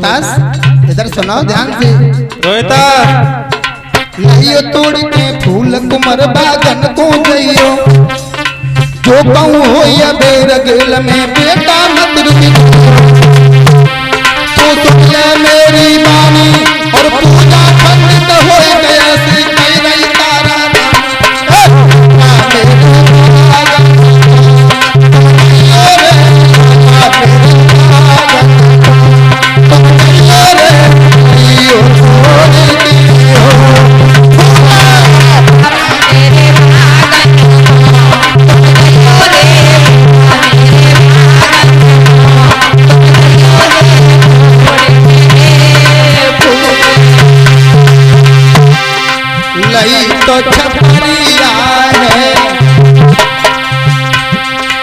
रोहितास इधर सुनाओ ध्यान से। रोहितास लइयो तोड़ के फूल कुमर बागन को जइयो, जो कहूँ हो या बेरगेल में बेटा मत रुकी, तो सुन ले मेरी बानी और पूजा पंडित हो गया श्री कई रही तारा तो छपरिया है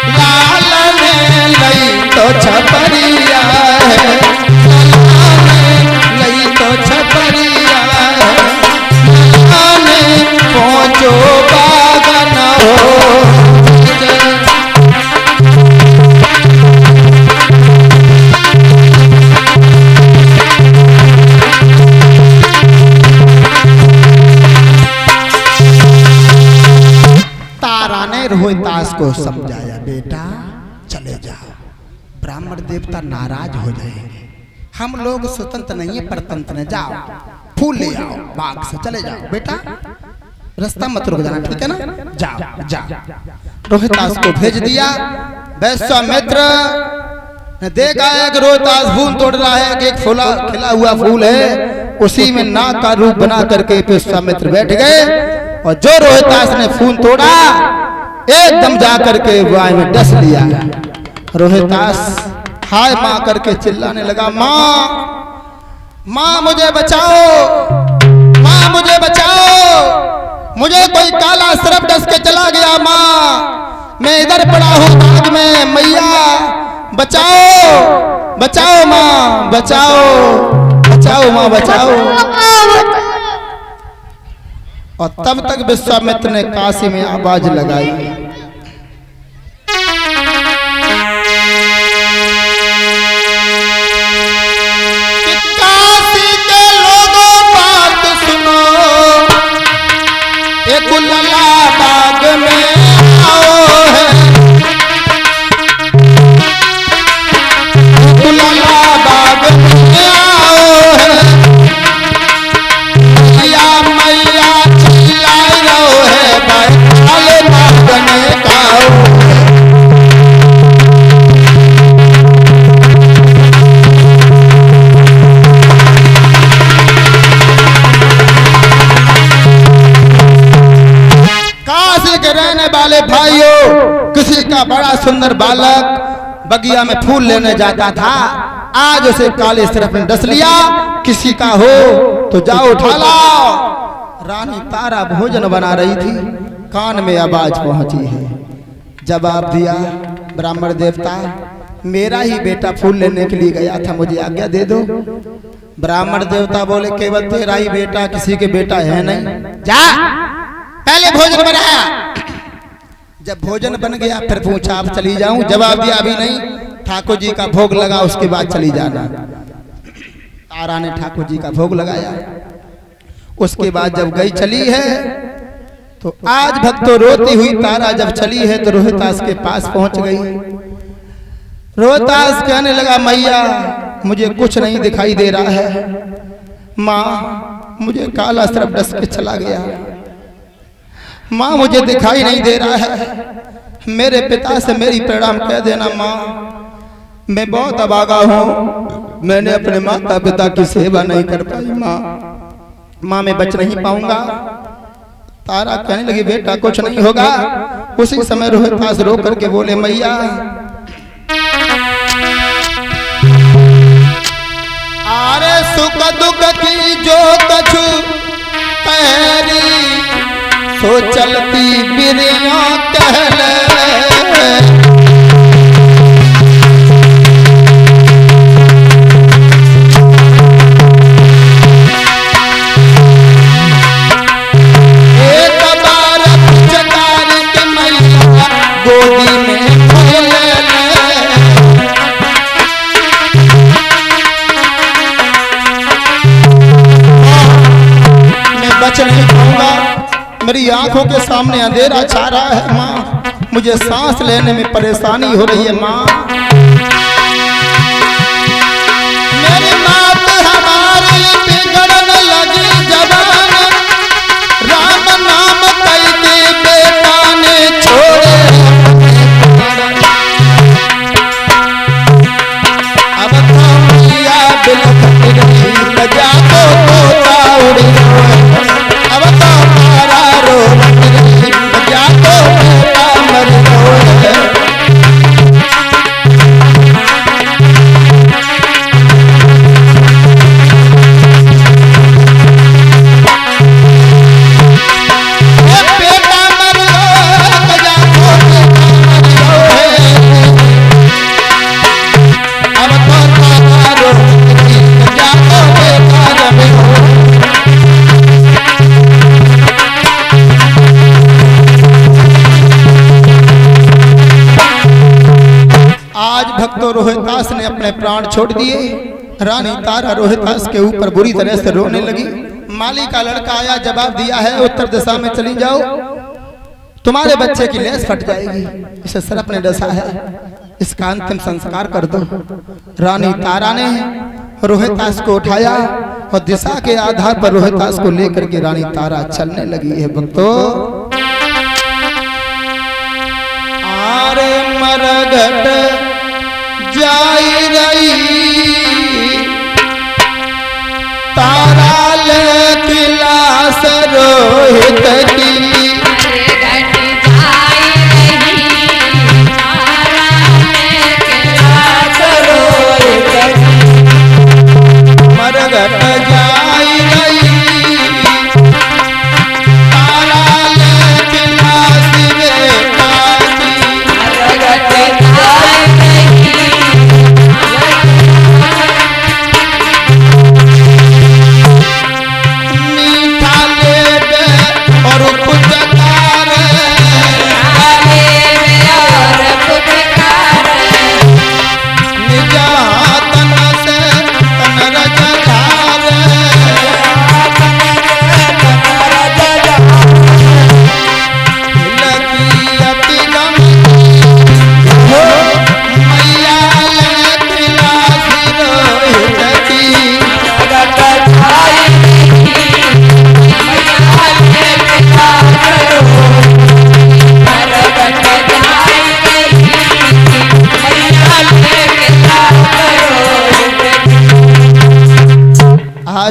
लाल में लई तो छपरिया है, लई तो छपरिया है, पहुँचो बागन हो। रोहितास को समझाया, बेटा चले जाओ, ब्राह्मण देवता नाराज हो जाएंगे, हम लोग स्वतंत्र नहीं है परतंत्र है, जाओ फूल ले आओ बाग से, चले जाओ बेटा, रास्ता मत रुक जाना, ठीक है ना, जाओ जाओ। रोहितास को भेज दिया। वैश्वामित्र ने देखा है कि रोहितास फूल तोड़ रहा है कि एक फूला खिला हुआ फूल है, उसी में नाग का रूप बना करके वैश्वामित्र बैठ गए, और जो रोहितास ने फूल तोड़ा एकदम जा करके वाय में डस लिया। रोहितास हाय माँ करके चिल्लाने लगा, माँ माँ मुझे बचाओ, माँ मुझे बचाओ, मुझे कोई काला सर्प डस के चला गया, माँ मैं इधर पड़ा हूँ बाग में, मैया बचाओ बचाओ माँ बचाओ, बचाओ माँ बचाओ। और तब तक विश्वामित्र ने काशी में आवाज लगाई, काशी के लोगों बात सुनो, एक गुलला बाग में आओ है, गुलला बाग में आओ है, मैया भाइयों, किसी का बड़ा सुंदर बालक बगिया में फूल लेने जाता था, आज उसे काले सर्प ने डस लिया, किसी का हो तो जाओ उठा लाओ। रानी तारा भोजन बना रही थी, कान में आवाज पहुंची है, जवाब दिया, ब्राह्मण देवता मेरा ही बेटा फूल लेने के लिए गया था, मुझे आज्ञा दे दो। ब्राह्मण देवता बोले, केवल तेरा ही बेटा, किसी के बेटा है नहीं, जा पहले भोजन बनाया। जब भोजन बन गया फिर पूछा आप चली जाऊं, जवाब दिया अभी नहीं, ठाकुर जी का भोग लगा उसके बाद चली जाना। तारा ने ठाकुर जी का भोग लगाया, उसके बाद जब गई चली है तो आज भक्तों रोती हुई तारा जब चली है तो रोहितास के पास पहुंच गई। रोहितास कहने लगा, मैया मुझे कुछ नहीं दिखाई दे रहा है, माँ मुझे काला सर्प डस के चला गया, माँ मुझे दिखाई नहीं दे रहा है, मेरे पिता से मेरी प्रणाम कह देना माँ, मैं बहुत अभागा हूँ, मैंने अपने माता पिता की सेवा नहीं कर पाई माँ, माँ मैं बच नहीं पाऊंगा। तारा कहने लगी, बेटा कुछ नहीं होगा। उसी समय रोहितास रो करके बोले, मैया आरे सुख दुख की जो कछु पहरी, सो चलती बिरिया कहले, एक बार चकार के मैया गोदी में खोले, मेरी आंखों के सामने अंधेरा छा रहा है माँ, मुझे सांस लेने में परेशानी हो रही है माँ। मेरी बात हमारी बिगड़ने लगी जबान, राम नाम कई के बेटा ने छोड़े। अब तो मिया बिलखत गई बजा को तोता उड़ी, अब तो मारा रो गई बजा को बेटा मर गए। भक्तों रोहितास ने अपने प्राण छोड़ दिए। रानी तारा रोहितास के ऊपर बुरी तरह से रोने लगी। माली का लड़का आया, जवाब दिया है उत्तर दिशा में चली जाओ, तुम्हारे बच्चे की लेस फट जाएगी, इसे सर्प ने डसा है, इसका अंतिम संस्कार कर दो। रानी तारा ने रोहितास को उठाया और दिशा के आधार पर रोहितास को लेकर के रानी तारा चलने लगी है। भक्तों आरे मरघट जाई रही तारा ले किलास रोहित की, मरघट जाई रही तारा ले किलास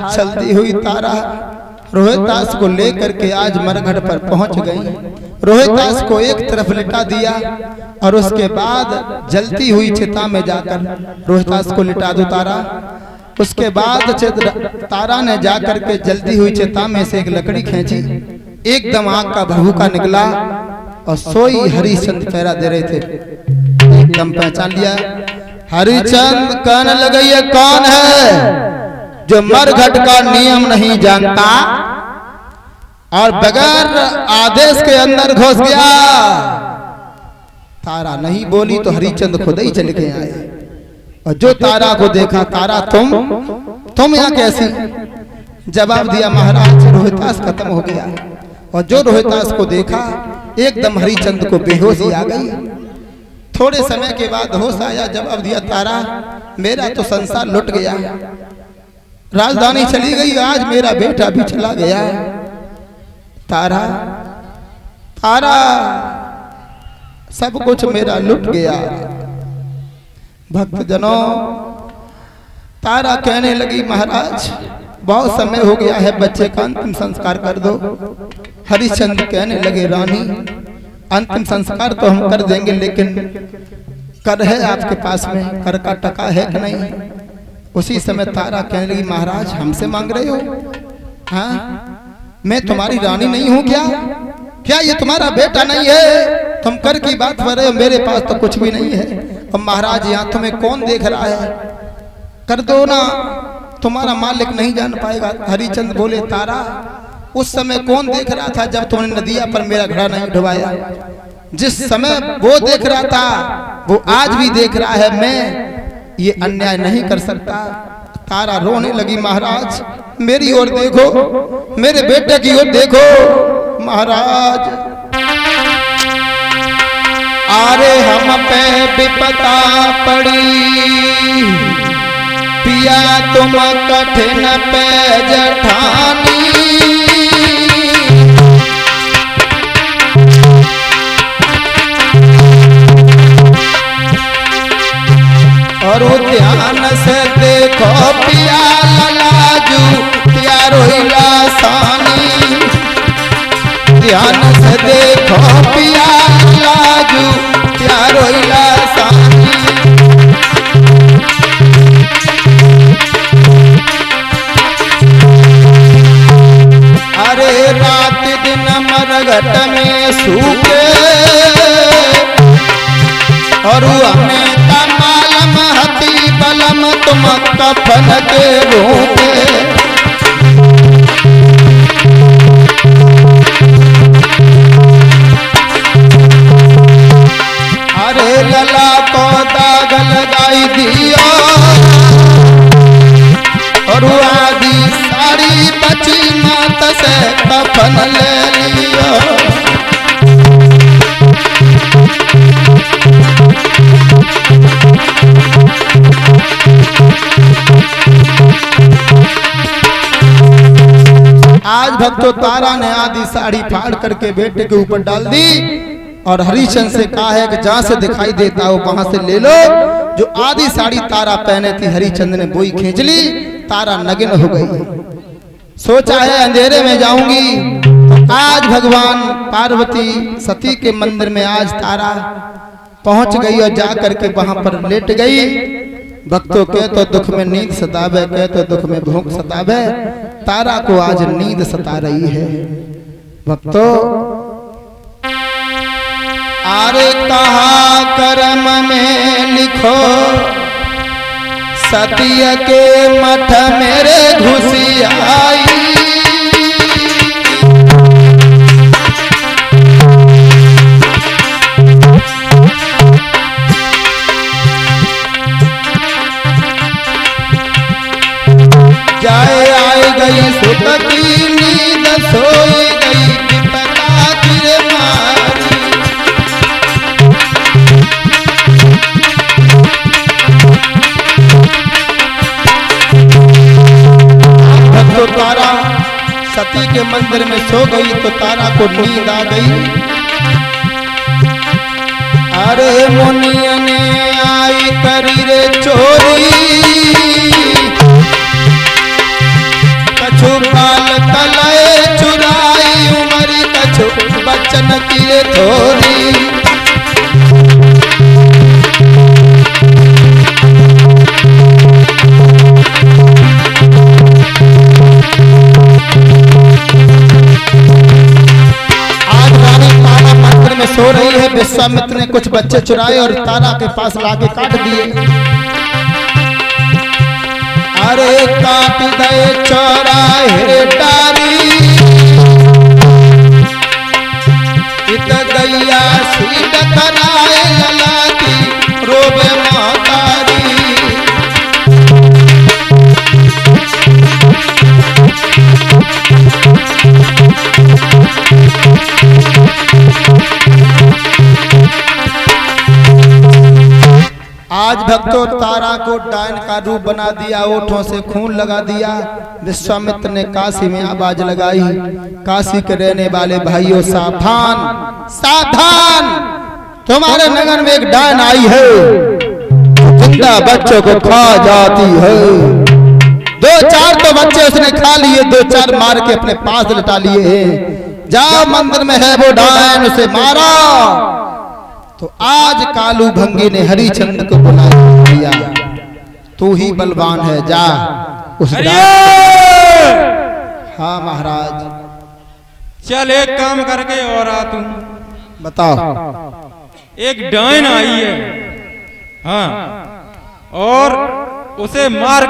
चलती हुई तारा रोहितास को लेकर के आज मरघट पर पहुंच गई। रोहितास को एक तरफ लिटा दिया और उसके बाद जलती हुई चिता में जाकर रोहितास को लिटा दो तारा। उसके बाद तारा ने जाकर के जलती हुई चिता में से एक लकड़ी खींची, एकदम आग का भभूका निकला और सोई हरिचंद पैरा दे रहे थे, एकदम पहचान लिया। हरिचंद कहने लगे ये कौन है जो मरघट का नियम नहीं जानता और बगैर आदेश के अंदर घुस गया। तारा नहीं बोली तो हरिचंद खुद ही चल के आए और जो तारा को देखा, तारा तुम यहाँ कैसी? जवाब दिया महाराज रोहितास खत्म हो गया। और जो रोहितास को देखा एकदम हरिचंद को बेहोशी आ गई। थोड़े समय के बाद होश आया, जवाब दिया तारा मेरा तो संसार लुट गया, राजधानी चली गई, आज मेरा बेटा भी चला गया। तारा तारा सब कुछ मेरा लुट गया। भक्तजनों तारा कहने लगी महाराज बहुत समय हो गया है, बच्चे का अंतिम संस्कार कर दो। हरिश्चंद्र कहने लगे रानी अंतिम संस्कार तो हम कर देंगे, लेकिन कर है आपके पास में, कर का टका है कि नहीं? उसी समय तारा कहने लगी महाराज हमसे मांग रहे हो? हाँ मैं तुम्हारी रानी नहीं हूँ क्या? क्या ये तुम्हारा बेटा नहीं है? तुम कर की बात कर रहे हो, मेरे पास तो कुछ भी नहीं है। और महाराज यहाँ तुम्हें कौन देख रहा है, कर दो ना, तुम्हारा मालिक नहीं जान पाएगा। हरिचंद बोले तारा उस समय कौन देख रहा था जब तुमने नदिया पर मेरा घड़ा नहीं डुबाया? जिस समय वो देख रहा था वो आज भी देख रहा है, मैं ये अन्याय नहीं कर सकता। तारा रोने लगी महाराज मेरी ओर देखो, मेरे बेटे की ओर देखो, महाराज आरे हम पे विपदा पड़ी पिया तुम कठिन पे जठानी और ध्यान से देखो पिया लाजू प्यारो लासानी ध्यान से देखो पिया लाजू प्यारो लासानी अरे रात दिन मरघट में सूखे और हमें कमालम हती बलम तुम कफन के भूखे अरे लला को दाग लगाई दियो और आदि साड़ी बची मात से कफन ले लियो आज भक्तों तारा ने आधी साड़ी फाड़ करके बेटे के ऊपर डाल दी और हरिचंद से कहा है कि जहां से दिखाई देता हो वहां से ले लो। जो आधी साड़ी तारा पहने थी हरिचंद ने बोई खींच ली, तारा नग्न हो गई। सोचा है अंधेरे में जाऊंगी तो आज भगवान पार्वती सती के मंदिर में आज तारा पहुंच गई और जा करके वहां पर लेट गई। भक्तों के तो दुख में नींद सतावे, के तो दुख में भूख सतावे, तारा को आज नींद सता रही है। भक्तों आरे कहा कर्म में लिखो सत्य के मठ मेरे घुसी आई जाए आए गई सुत की नींद सोई गई विपदा गिर मारी तो तारा सती के मंदिर में सो गई तो तारा को नींद आ गई। अरे मुनिया ने आई करी रे चोरी कछु बाल कलए चुराई उमरी कछु बचन किए थोरी सो रही है। विश्वामित्र ने कुछ बच्चे चुराए और तारा के पास लाके काट दिए। अरे काट दे चौराहे डारी इत गैया सीध कराए लला की रोबे मातारी आज भक्तों तारा को डायन का रूप बना दिया, ओठों से खून लगा दिया। विश्वामित्र ने काशी में आवाज लगाई, काशी के रहने वाले भाइयों सावधान सावधान, तुम्हारे नगर में एक डायन आई है, जिंदा बच्चों को खा जाती है। 2-4 तो बच्चे उसने खा लिए, 2-4 मार के अपने पास लटा लिए हैं। जाओ मंदिर में है वो डायन, उसे मारा। तो आज कालू भंगी ने हरिचंद को बुला दिया, तू ही बलवान है, जा उस हाँ महाराज। चल एक काम करके और आ तू बताओ। एक डायन आई है, हाँ, और उसे मार